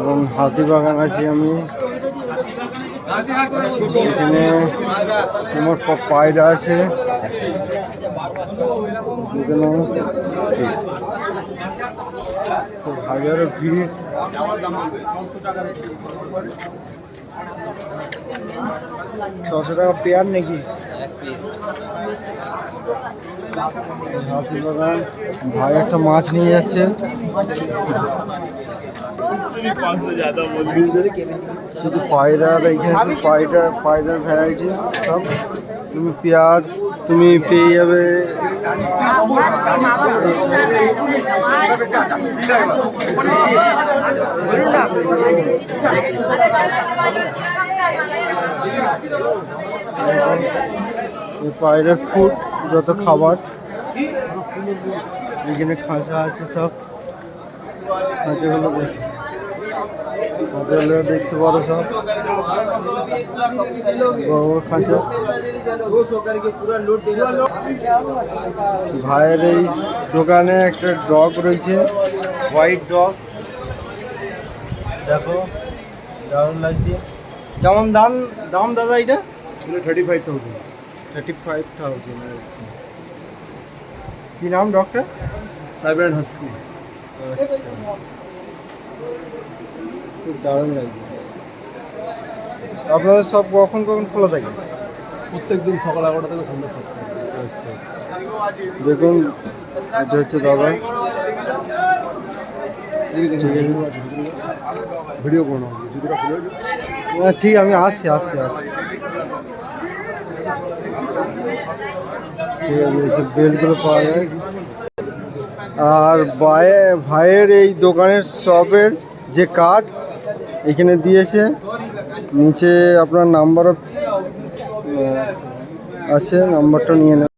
এবং হাতিবাগান আছি আমি। এখানে তোমার সব পায়রা আছে, হাজারো ভিড়। 600 টাকা পেয়ার নাকি? হাতিবাগান ভাই একটা মাছ নিয়ে যাচ্ছে। শুধু পায়রার, এইখানে পায়রার ভ্যারাইটি সব। তুমি পেয়ার তুমি পেয়ে যাবে। পায়রার ফুড যত খাবার এখানে খাঁচা আছে, সব খাঁচাগুলো দেখতে পারো, সব বড় বড় খাঁচা। ভাইয়ের এই দোকানে একটা ডগ রয়েছে, হোয়াইট ডগ। দেখো দারুণ লাগছে। কেমন দাম দাদা এটা? 35,000। 35,000। কি নাম ডগটা? Siberian husky. আচ্ছা, খুব দারুণ লাগছে। আপনাদের সব কখন খোলা থাকে? প্রত্যেকদিন সকাল 11টা থেকে সন্ধ্যা 7টা। আচ্ছা আচ্ছা, দেখুন এটা হচ্ছে দাদা। ভিডিও করো না, ঠিক, আমি আসছি। ঠিক আছে, এসব বেলগুলো পাওয়া যায়। আর ভাইয়ের এই দোকানের শপের যে কার্ড এখানে দিয়েছে, নিচে আপনার নাম্বারও আছে, নাম্বারটা নিয়ে নেবেন।